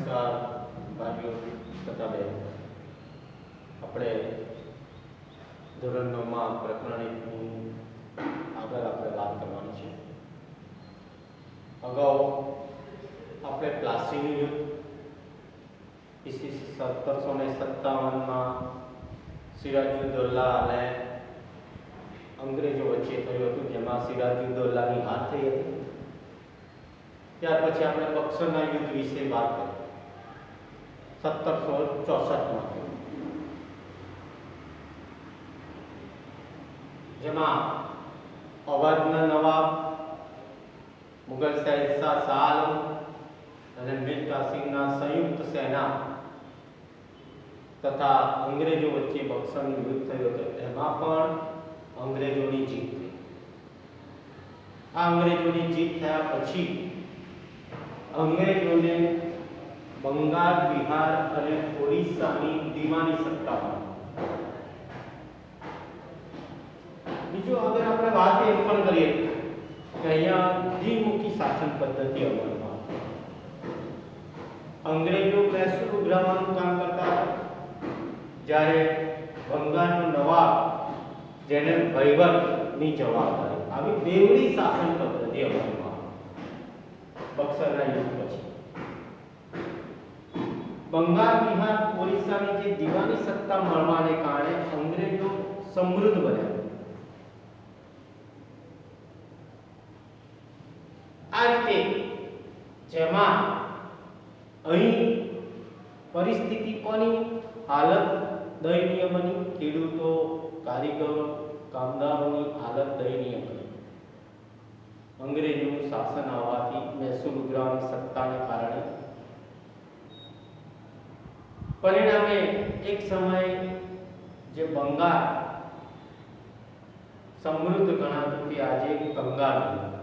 નમસ્કાર ભાઈઓ તથા બહેનો, આપણે ધોરણ 9માં પ્રકરણ 1ની આગળ આપણે વાત કરવાની છે. અગાઉ આપણે પ્લાસીનું યુદ્ધ ઈસવી 1757માં સિરાજુદ્દૌલા અને અંગ્રેજો વચ્ચે થયું હતું, જેમાં સિરાજુદ્દૌલાની હાર થઈ હતી. ત્યાર પછી આપણે બક્સરના યુદ્ધ વિશે વાત કરી 1764માં, જેમાં અવધના નવાબ મુગલ શહેનશાહ શાહ આલમ અને મીર કાસિમના સંયુક્ત સેના તથા અંગ્રેજો વચ્ચે બક્સરનું યુદ્ધ થયું હતું. એમાં પણ અંગ્રેજોની જીત થઈ. આ અંગ્રેજોની જીત થયા પછી અંગ્રેજોને બંગાળ, બિહાર અને ઓડિશાની દીવાની સત્તા મળી. બીજું અગર આપણે વાત એ પણ કરીએ કે અહીંયા દ્વિમુખી શાસન પદ્ધતિ અમલમાં અંગ્રેજો મહેસૂલ ઉઘરાવવાનું કામ કરતા હતા, જ્યારે બંગાળનો નવાબ જેને વહીવટની જવાબદારી, આવી બેવડી શાસન પદ્ધતિ અમલમાં બક્સરના યુદ્ધ પછી બંગાળ, બિહાર, ઓરિસ્સાની જે દીવાની સત્તા મળવાને કારણે અંગ્રેજો સમૃદ્ધ બન્યા. આ રીતે જેમાં અહીં પરિસ્થિતિ કોની હાલત દયનીય બની, ખેડૂતો, કારીગરો, કામદારોની હાલત દયનીય બની. અંગ્રેજોનું શાસન આવવાથી મહેસૂલ ઉઘરાવવાની સત્તાને કારણે પરિણામે એક સમયે જે બંગાળ સમૃદ્ધ ગણાતું તે આજે કંગાળ બન્યું.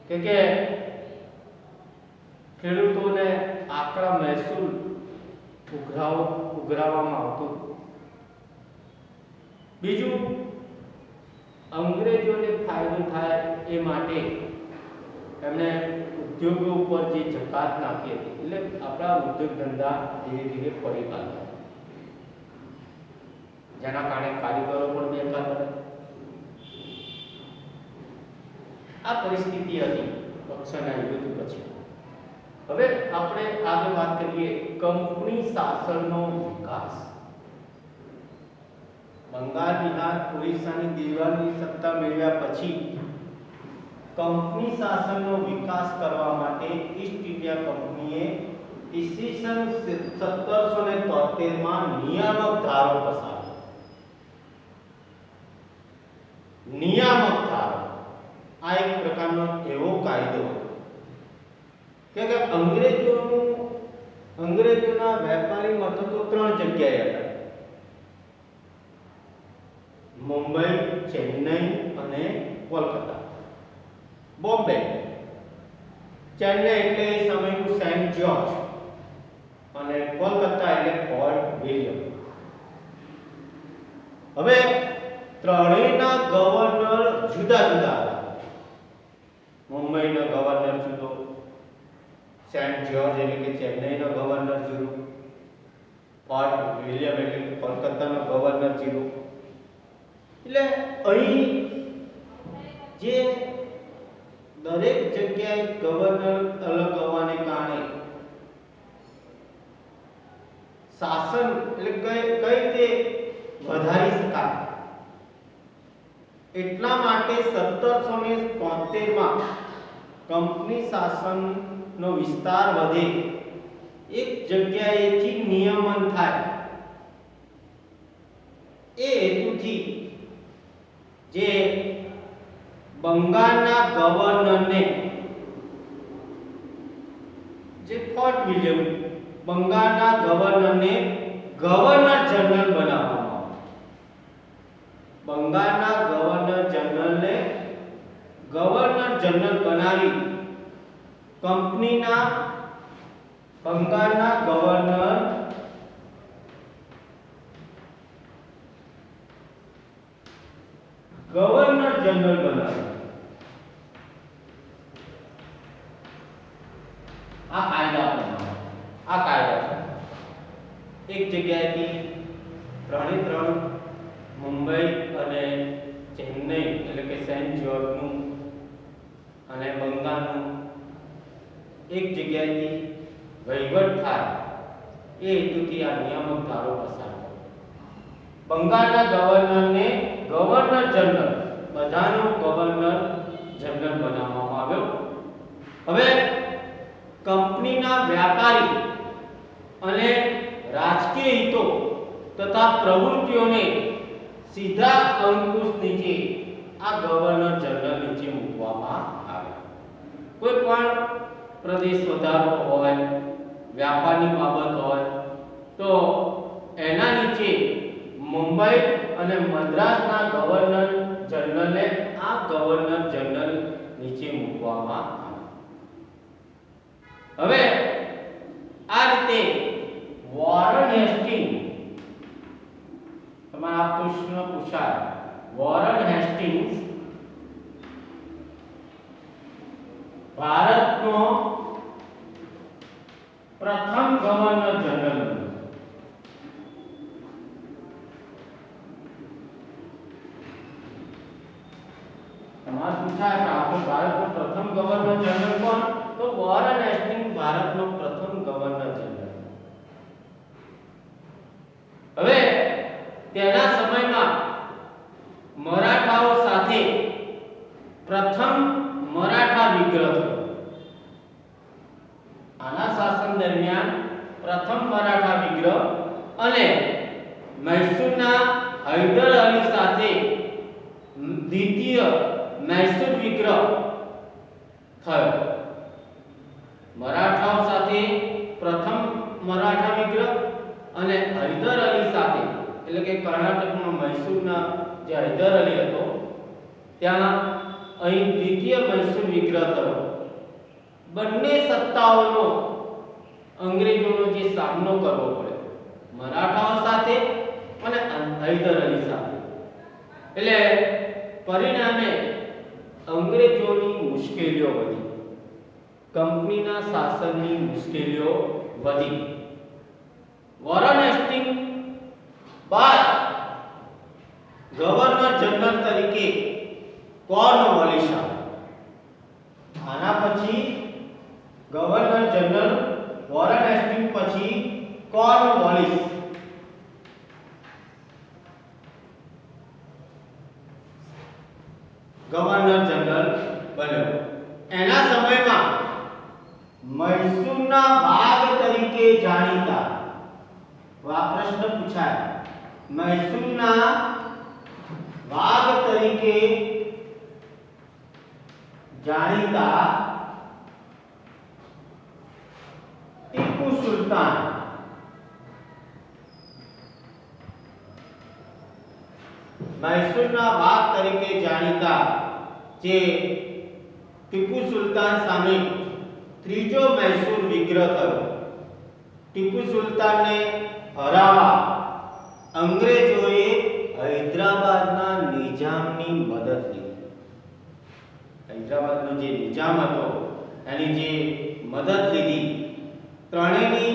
કે ખેડૂતોને આકરા મહેસૂલ ઉઘરાવવામાં આવતું. બીજું, અંગ્રેજોને ફાયદો થાય એ માટે એમણે ઉદ્યોગો ઉપર જે જકાત નાખી હતી, એટલે આપણા ઉદ્યોગ ધંધા ધીરે ધીરે પડી પાડ્યા, જેના કારણે કારીગરો પણ બેકાર બન્યા. આ પરિસ્થિતિ હતી બક્સરના યુદ્ધ પછી. હવે આપણે આગળ વાત કરીએ કંપની શાસનનો વિકાસ. બંગાળ, બિહાર, ઓરિસ્સાની દીવાની સત્તા મેળવ્યા પછી કંપની શાસનનો વિકાસ કરવા માટે ઈસ્ટ ઇન્ડિયા કંપનીએ ઈસવીસન 1773માં નિયામક ધારો પસાર કર્યો. નિયામક ધારો આ એક પ્રકારનો એવો કાયદો કે અંગ્રેજોના વેપારી મથકો 3 જગ્યાએ હતા: મુંબઈ, ચેન્નઈ અને કોલકાતા. બોમ્બે, ચેન્નઈ એટલે એ સમયનું સેન્ટ જ્યોર્જ અને કોલકાતા એટલે ફોર્ટ વિલિયમ. હવે ત્રણેયના ગવર્નર જુદા જુદા હતા. મુંબઈનો ગવર્નર જુદો, સેન્ટ જ્યોર્જ એટલે કે ચેન્નઈનો ગવર્નર જુદો, ફોર્ટ વિલિયમ એટલે કે કોલકાતાનો ગવર્નર જુદો. એટલે અહીં જે દરેક જગ્યાએ ગવર્નર અલગ હોવાને કારણે શાસન એટલે કઈ રીતે વધારી શકાય, એટલા માટે 1773માં કંપની શાસનનો વિસ્તાર વધે, એક જગ્યાએથી નિયમન થાય, એ હેતુથી જે બંગાળના ગવર્નરને, જે ફોર્ટ વિલિયમ, બંગાળના ગવર્નરને ગવર્નર જનરલ બનાવવામાં આવ્યો. બંગાળના ગવર્નર જનરલને ગવર્નર જનરલ બનાવી કંપનીના બંગાળના ગવર્નર જનરલ બનાવ્યા. આ કાયદા પ્રમાણે આ કાયદા છે એક જગ્યાએથી ત્રણ મુંબઈ અને ચેન્નઈ એટલે કે સેન્ટ જ્યોર્જનું અને બંગાળનું એક જગ્યાએથી વહીવટ થાય એ હેતુથી આ નિયામક ધારો પસાર કર્યો. બંગાળના ગવર્નરને ગવર્નર જનરલ બધાનો ગવર્નર જનરલ બનાવવામાં આવ્યો. હવે કંપનીના વ્યાપારી અને રાજકીય હિતો તથા પ્રવૃત્તિઓને સીધા અંકુશ નીચે આ ગવર્નર જનરલ નીચે મૂકવામાં આવે. કોઈ પણ પ્રદેશ વધારવો હોય, વ્યાપારની બાબત હોય તો એના નીચે મુંબઈ અને મદ્રાસના ગવર્નર જનરલને આ ગવર્નર જનરલ નીચે મૂકવામાં આવે. હવે આ રીતે વોરન હેસ્ટિંગ તમારા પ્રશ્ન પૂછાય. વોરન હેસ્ટિંગ્સ ભારતનો પ્રથમ ગવર્નર જનરલ તમારા પૂછાય આપણો ભારતનો પ્રથમ ગવર્નર જનરલ કોણ? તો વોરન હેસ્ટિંગ ભારતનો પ્રથમ ગવર્નર જનરલ. હવે તેના સમયમાં મરાઠાઓ સાથે પ્રથમ મરાઠા વિગ્રહ થયો. આના શાસન દરમિયાન પ્રથમ મરાઠા વિગ્રહ અને મૈસૂરના હૈદર અલી સાથે દ્વિતીય મૈસૂર વિગ્રહ થયો. મરાઠાઓ સાથે પ્રથમ મરાઠા વિગ્રહ અને હૈદર અલી સાથે એટલે કે કર્ણાટકમાં મૈસૂરના જે હૈદર અલી હતો ત્યાં અહીં દ્વિતીય મૈસૂર વિગ્રહ થયો. બંને સત્તાઓનો અંગ્રેજોનો જે સામનો કરવો પડ્યો મરાઠાઓ સાથે અને હૈદર અલી સાથે, એટલે પરિણામે અંગ્રેજોની મુશ્કેલીઓ વધી, કંપનીના શાસનની મુશ્કેલીઓ વધી. વોરન હેસ્ટિંગ બાદ ગવર્નર જનરલ તરીકે કોર્નવાલિસ આવ્યા. આના પછી ગવર્નર જનરલ વોરન હેસ્ટિંગ પછી કોર્નવાલિસ ગવર્નર જનરલ બન્યો. એના સમયમાં મૈસૂરના વાઘ તરીકે જાણીતા, આ પ્રશ્ન પૂછાય, મૈસૂરના વાઘ તરીકે જાણીતા ટીપુ સુલતાન મૈસૂરના વાઘ તરીકે જાણીતા જે ટીપુ સુલતાન સામે ત્રીજો મૈસૂર વિગ્રહ થયો. ટીપુ સુલતાનને હરાવવા અંગ્રેજોએ હૈદરાબાદના નિજામની મદદ લીધી. હૈદરાબાદનો જે નિજામ હતો એની જે મદદ લીધી ત્રણેયની,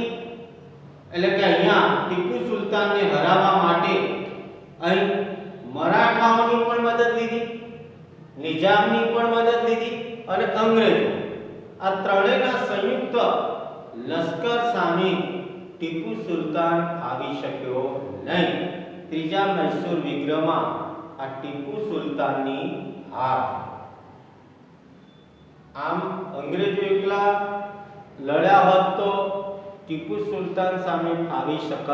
એટલે કે અહીંયા ટીપુ સુલતાનને હરાવવા માટે અહીં મરાઠાઓની પણ મદદ લીધી, નિજામની પણ મદદ લીધી અને અંગ્રેજો, આ ત્રણેયના સંયુક્ત લશ્કર સામે ટીપુ સુલતાન આવી શક્યો નહીં. ત્રીજા મૈસૂર વિગ્રહમાં આ ટીપુ સુલતાનની હાર. આમ અંગ્રેજો એકલા લડ્યા હોત તો ટીપુ સુલતાન સામે આવી શકત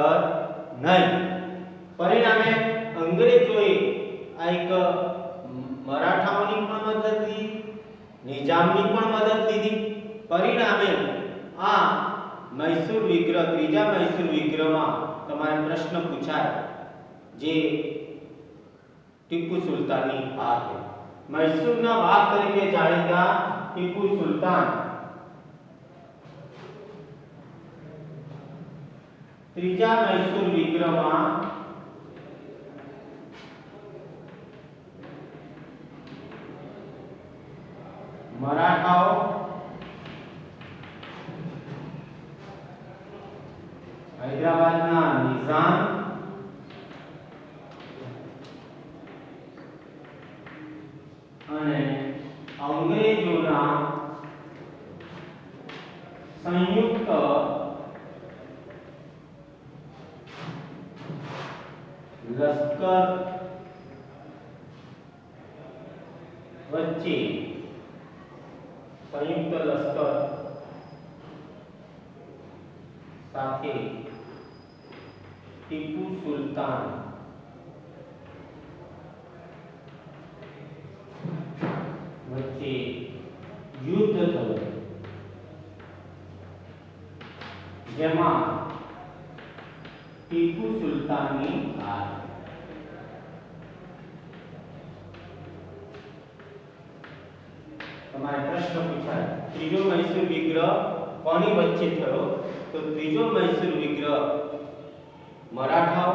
નહીં. પરિણામે અંગ્રેજોએ આ એક મરાઠાઓની પણ મદદ લીધી, નિજામની પણ મદદ લીધી. પરિણામે આ મૈસૂર વિગ્રહ, ત્રીજા મૈસૂર વિગ્રહમાં તમારે પ્રશ્ન પૂછાય જે ટીપુ સુલતાનની હાર છે. મૈસૂરના વાઘ તરીકે જાણીતા ટીપુ સુલતાન ત્રીજા મૈસૂર વિગ્રહમાં મરાઠાઓ હૈદરાબાદના નિઝામ અને અંગ્રેજોના સંયુક્ત લશ્કર વચ્ચે સંયુક્ત લશ્કર સાથે ટીપુ સુલતાન વચ્ચે યુદ્ધ થયું, જેમાં ટીપુ સુલતાનની હાર. તમારે પ્રશ્ન પૂછાય ત્રીજો મૈસૂર વિગ્રહ કોની વચ્ચે થયો? તો ત્રીજો મૈસૂર વિગ્રહ મરાઠાઓ,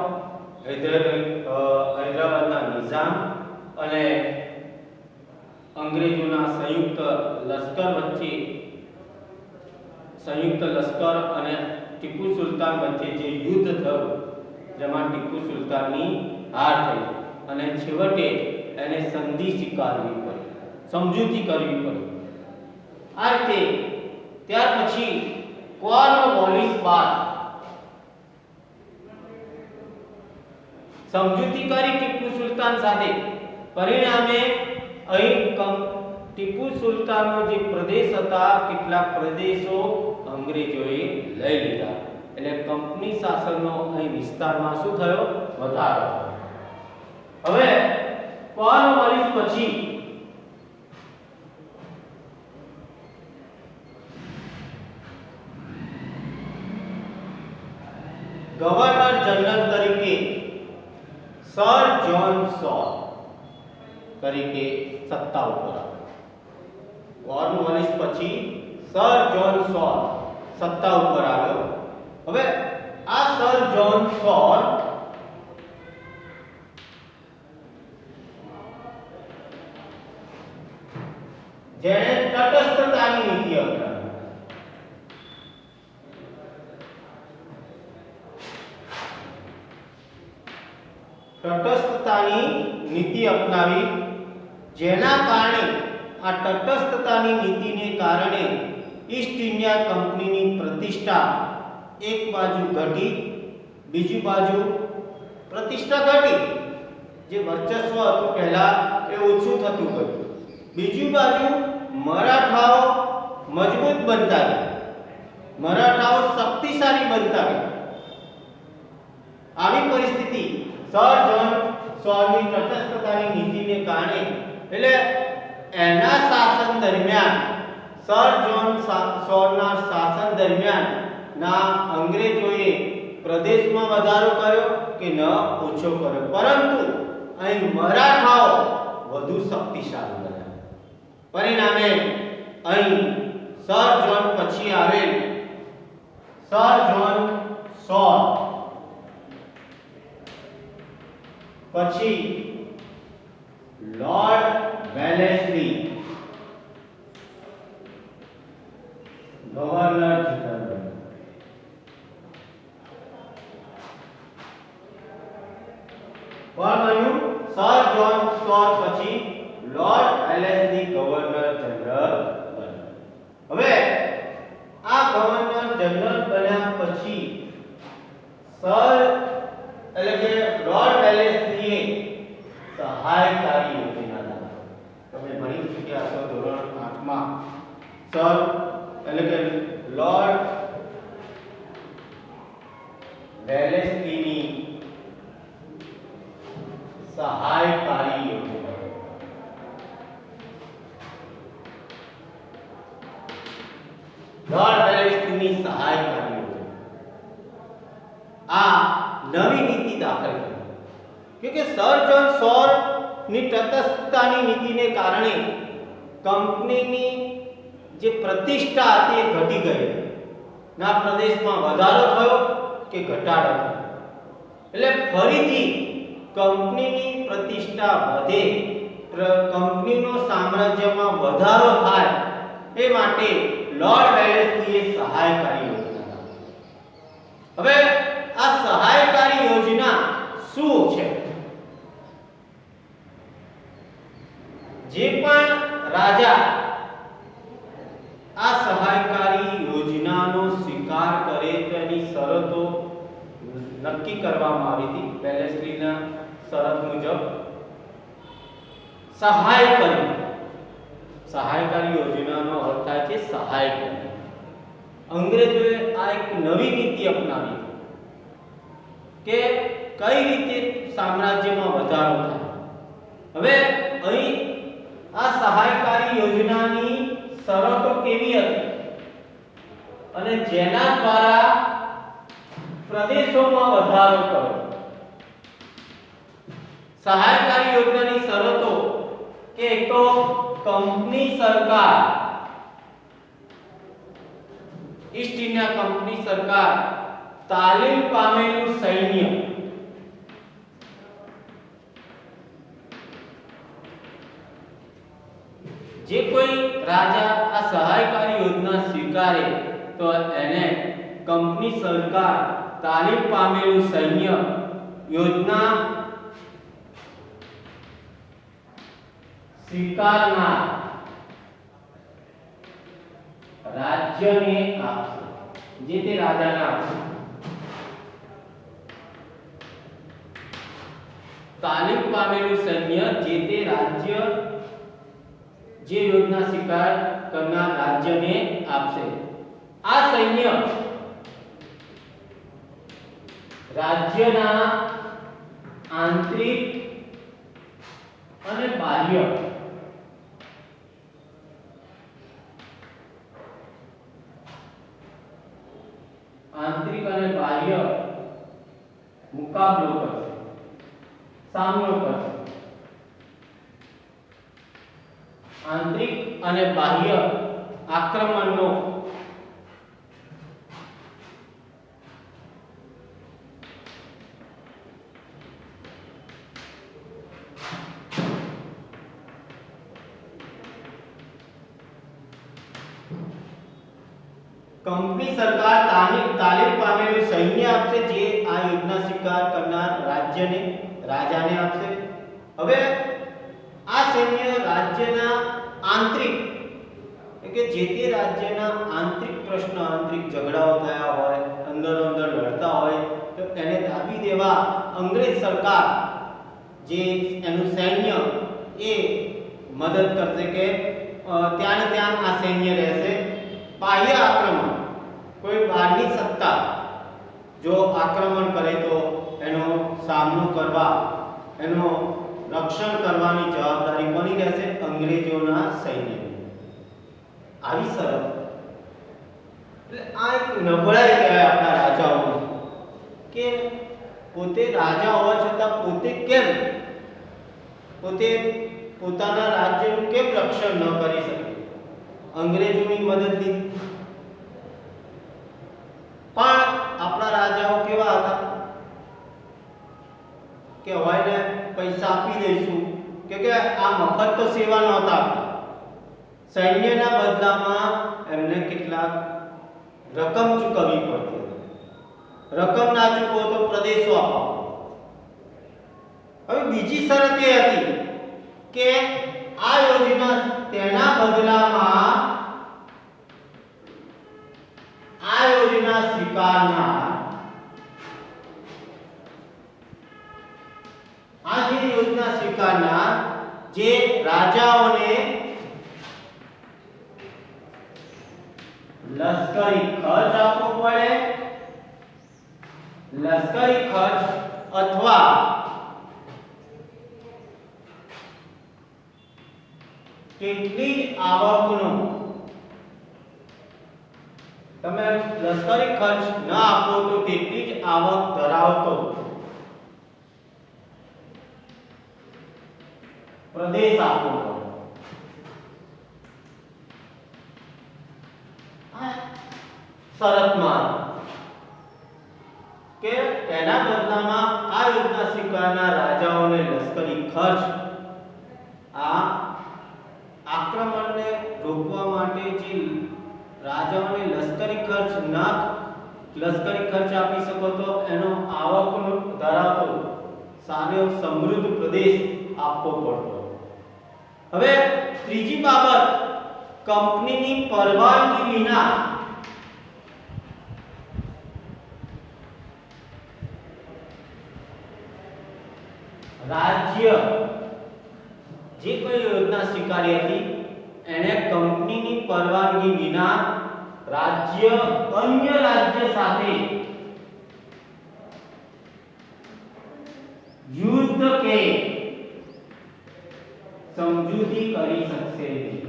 હૈદરાબાદના નિઝામ અને અંગ્રેજોના સંયુક્ત લશ્કર અને ટીપુ સુલતાન વચ્ચે જે યુદ્ધ થયું, જેમાં ટીપુ સુલતાનની હાર થઈ અને છેવટે એને સંધિ સ્વીકારવી પડી, સમજૂતી કરવી પડી. આ રીતે ત્યાર પછી કોર્નવોલિસ બાદ સમજૂતી કરી ટીપુ સુલતાન સાથે. પરિણામે અહીં ટીપુ સુલતાનનો જે પ્રદેશ હતા, કેટલાક પ્રદેશો અંગ્રેજોએ લઈ લીધા. એટલે કંપની શાસનનો અહીં વિસ્તારમાં શું થયો? વધારો. હવે કોર્નવોલિસ પછી ગવર્નર જનરલ તરીકે સર જ્હોન સોર તરીકે સત્તા ઉપર આવ્યા. કોર્નવોલિસ પછી સર જ્હોન સોર સત્તા ઉપર આવ્યો. હવે આ સર જ્હોન સોર જેણે તટસ્થતાની નીતિ અપનાવી. તટસ્થતાની નીતિ અપનાવી, જેના કારણે આ તટસ્થતાની નીતિને કારણે ઈસ્ટ ઇન્ડિયા કંપનીની પ્રતિષ્ઠા એક બાજુ ઘટી, બીજી બાજુ પ્રતિષ્ઠા ઘટી. જે વર્ચસ્વ હતું પહેલા એ ઓછું થતું ગયું. બીજી બાજુ મરાઠાઓ મજબૂત બનતા ગયા, મરાઠાઓ શક્તિશાળી બનતા ગયા. આવી પરિસ્થિતિ સર જ્હોન સોરની તટસ્થતાની નીતિને કારણે, એટલે એના શાસન દરમિયાન, સર જ્હોન સોરના શાસન દરમિયાન ના અંગ્રેજોએ પ્રદેશમાં વધારો કર્યો કે ન ઓછો કર્યો, પરંતુ અહીં મરાઠાઓ વધુ શક્તિશાળી બન્યા. પરિણામે અહીં સર જ્હોન પછી આવેલ સર જ્હોન સોર પછી લોર્ડ વેલેસ્લી ગવર્નર જનરલ. કોણ બન્યું? સર જ્હોન સોર પછી લોર્ડ વેલેસ્લી ગવર્નર જનરલ બન્યા. હવે આ ગવર્નર જનરલ બન્યા પછી સર એટલે કે લોર્ડ વેલેસ્લીએ સહાયકારી યોજના લાવી. તમે ભણી ચૂક્યા છો ધોરણ 8 માં. સર એટલે કે લોર્ડ વેલેસ્લીની સહાયકારી યોજના. લોર્ડ વેલેસ્લીની સહાયકારી યોજના આ નવી નીતિ દાખલ કરી, કે સર જ્હોન સોર ની તટસ્થતાની નીતિને કારણે કંપનીની જે પ્રતિષ્ઠા હતી એ ઘટી ગઈ. ના પ્રદેશમાં વધારો થયો કે ઘટાડો થયો. એટલે ફરીથી કંપનીની પ્રતિષ્ઠા વધે, કંપનીનો સામ્રાજ્યમાં વધારો થાય, એ માટે લોર્ડ વેલેસ્લીએ સહાયકારી યોજના. હવે જે પણ રાજા આ સહાયકારી યોજનાનો સ્વીકાર કરે તેની શરતો નક્કી કરવામાં આવી હતી પેલેસ્ટ્રીના શરત મુજબ સહાય કરવી સહાયકારી યોજનાનો અર્થ થાય છે સહાય કરવી અંગ્રેજોએ આ એક નવી નીતિ અપનાવી કે કઈ રીતે સામ્રાજ્યમાં વધારો થાય હવે અહીં આ સહાયકારી યોજનાની શરતો કેવી હતી અને જેના દ્વારા પ્રદેશોમાં વધારો કર્યો સહાયકારી યોજનાની શરતો કે એક તો કંપની સરકાર ઈસ્ટ ઇન્ડિયા કંપની સરકાર તાલીમ પામેલું સૈન્ય જે કોઈ રાજા આ સહાયકારી યોજના સ્વીકારે તો એને કંપની સરકાર તાલીમ પામેલું સૈન્ય યોજના સ્વીકારનાર રાજ્યને આપશે જે તે રાજાને આપશે તાલીમ પામેલું સૈન્ય જે તે રાજ્ય જે યોજના સ્વીકાર કરનાર રાજ્યને આપશે આ સૈન્ય રાજ્યના આંતરિક અને બાહ્ય આંતરિક અને બાહ્ય મુકાબલો કરશે સામનો કરશે આંતરિક અને બાહ્ય આક્રમણનો કંપની સરકાર તાલીમ પામેલું સૈન્ય આપશે જે આ યોજના સ્વીકાર કરનાર રાજાને આપશે હવે આ સૈન્ય રાજ્યના આંતરિક કે જે તે રાજ્યના આંતરિક પ્રશ્ન આંતરિક ઝઘડાઓ થયા હોય અંદરો અંદર લડતા હોય તો એને દાબી દેવા અંગ્રેજ સરકાર જે એનું સૈન્ય એ મદદ કરશે કે ત્યાં ને ત્યાં આ સૈન્ય રહેશે બાહ્ય આક્રમણ કોઈ બહારની સત્તા જો આક્રમણ કરે તો એનો સામનો કરવા એનો રક્ષણ કરવાની જવાબદારી કોની રહેશે અંગ્રેજોના સૈન્યની આવી શરત એટલે આ એક નબળાઈ કહેવાય આપણા રાજાઓની કે પોતે રાજા હોવા છતાં પોતે કેમ પોતે પોતાના રાજ્યનું કેમ રક્ષણ ન કરી શકે અંગ્રેજોની મદદ લીધી પણ આપણા રાજાઓ કેવા હતા કે હોય ને પૈસા આપી દઈશું કે આ મફત તો સેવા નહોતા આપતા સૈન્યના બદલામાં એમને કેટલાક રકમ ચૂકવવી પડતી હતી રકમ ના ચૂકવો તો પ્રદેશો અપાવો હવે બીજી શરત એ હતી કે આ યોજના તેના બદલામાં આ યોજના સ્વીકારનાર આ જે યોજના સ્વીકારનાર જે રાજાઓને લશ્કરી ખર્ચ આપવો પડે લશ્કરી ખર્ચ અથવા કેટલી જ આવકનો તમે લશ્કરી ખર્ચ ન આપો તો તેટલી જ આવક ધરાવતો પ્રદેશ આપવો શરતમાં કે તેના બદલામાં આ યોજના સ્વીકારનાર રાજાઓને લશ્કરી ખર્ચ આ આક્રમણને રોકવા માટે જે રાજાઓને લશ્કરી ખર્ચ આપી શકો તો એનો આવકનો ધરાવતો સારો સમૃદ્ધ પ્રદેશ આપવો પડતો હવે ત્રીજી બાબત, કંપનીની પરવાનગી વિના રાજ્ય જે કોઈ યોજના સ્વીકારી હતી એને કંપનીની પરવાનગી વિના રાજ્ય અન્ય રાજ્ય સાથે યુદ્ધ કે સમજૂતી કરી શકશે નહીં.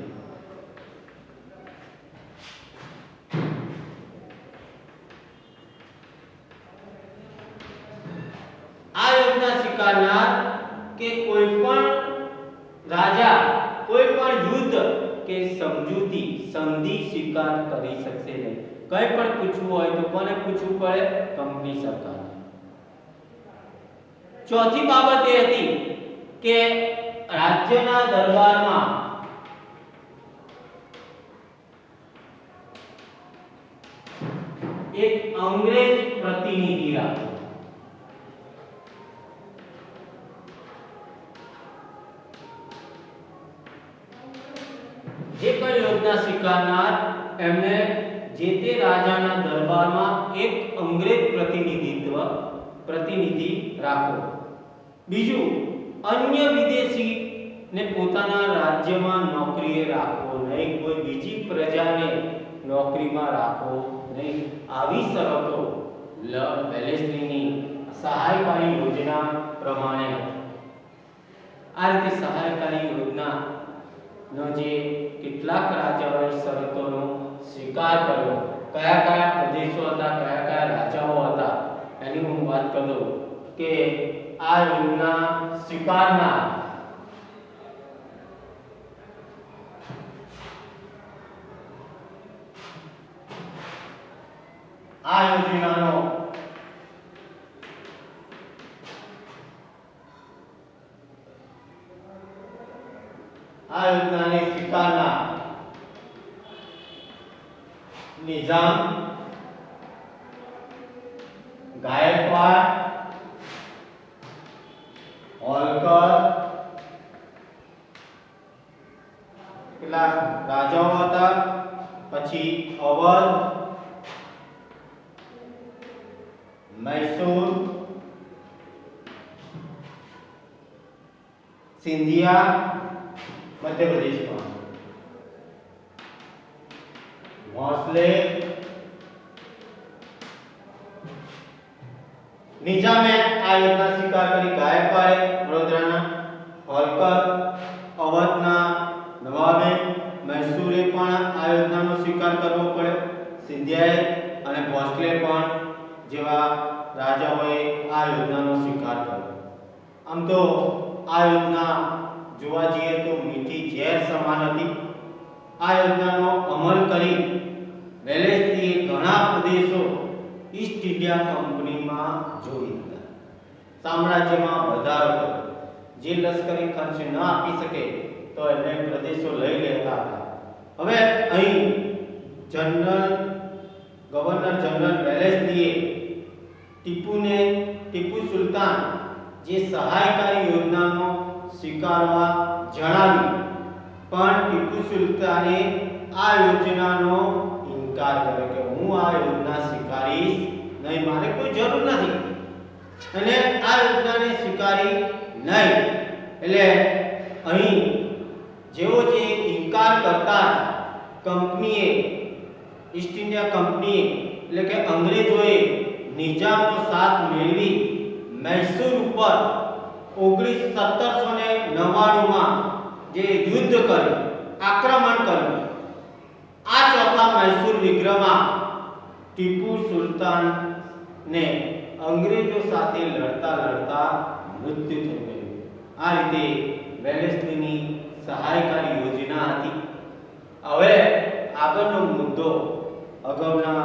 આ યોજના સ્વીકારનાર કે કોઈ પણ રાજા કોઈ પણ યુદ્ધ કે સમજૂતી સંધિ સ્વીકાર કરી શકશે નહીં. કંઈ પણ પૂછવું હોય તો કોને પૂછવું પડે? કંપની સરકારને. ચોથી બાબત એ હતી કે રાજ્યના દરબારમાં એક અંગ્રેજ પ્રતિનિધિ રાખવો. જે કોઈ યોજના સ્વીકારનાર એમને જે તે રાજાના દરબારમાં એક અંગ્રેજ પ્રતિનિધિ રાખવો. બીજું, અન્ય વિદેશી ને પોતાના રાજ્યમાં નોકરીએ રાખવો નહીં, કોઈ બીજી પ્રજાને નોકરીમાં રાખવો નહીં. આવી શરતો લોર્ડ વેલેસ્લીની સહાયકારી યોજના પ્રમાણે હતી. આ રીતે સહાયકારી યોજના નો જે કેટલાક રાજાઓએ શરતોનો સ્વીકાર કર્યો, કયા કયા પ્રદેશો હતા, કયા કયા રાજાઓ હતા, એની હું વાત કરું કે આ યોજના સ્વીકારનાર આ યોજનાને સ્વીકારનાર નિઝામ, ગાયકવાડ, હોલકર, કેટલાક રાજાઓ હતા. પછી અવધ, મૈસૂર, સિંધિયા मध्य प्रदेश में, भोसले, निजामे आ योजना स्वीकार करी. गायकवाड़े वडोदराना, होलकर अवधना नवाबे, मैसूरे पण आ योजनानो स्वीकार करवो पड्यो. सिंधियाए अने भोसले पण जेवा राजाओए आ योजनानो स्वीकार कर्यो. आम तो आ योजना જોવા જઈએ તો મીઠી ઝેર સમાન હતી. આ યોજનાનો અમલ કરી વેલેસ્લીએ ઘણા પ્રદેશો ઈસ્ટ ઇન્ડિયા કંપનીમાં જોડી દીધા. સામ્રાજ્યમાં વધારો કર્યો. જે લશ્કરી ખર્ચ ન આપી શકે તો એને પ્રદેશો લઈ લેતા હતા. હવે અહીં ગવર્નર જનરલ વેલેસ્લીએ ટીપુ સુલતાન જે સહાયકારી યોજનાનો સ્વીકારવા જણાવ્યું, પણ ટીપુ સુલતાને આ યોજનાનો ઇનકાર કર્યો કે હું આ યોજના સ્વીકારીશ નહીં, મારે કોઈ જરૂર નથી. અને આ યોજનાને સ્વીકારી નહીં. એટલે અહીં જેવો જે ઇનકાર કરતા કંપનીએ ઈસ્ટ ઇન્ડિયા કંપનીએ એટલે કે અંગ્રેજોએ નિજામનો સાથ મેળવી મૈસૂર ઉપર 1799 માં જે યુદ્ધ કર્યું, આક્રમણ કર્યું, આ ચોથા મૈસૂર વિગ્રહમાં ટીપુ સુલતાનને અંગ્રેજો સાથે લડતા લડતા મૃત્યુ થઈ ગયું. આ રીતે વેલેસ્લીની સહાયકારી યોજના હતી. હવે આગળનો મુદ્દો અગાઉના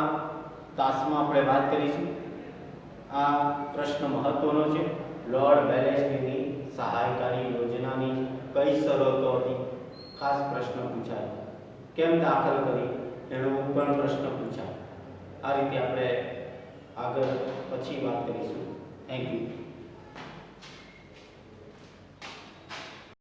તાસમાં આપણે વાત કરીશું. આ પ્રશ્ન મહત્વનો છે. લોર્ડ વેલેસ્લીની સહાયકારી યોજનાની કઈ શરતો હતી? ખાસ પ્રશ્ન પૂછાય. કેમ દાખલ કરી એનો પણ પ્રશ્ન પૂછાય. આ રીતે આપણે આગળ પછી વાત કરીશું. Thank you.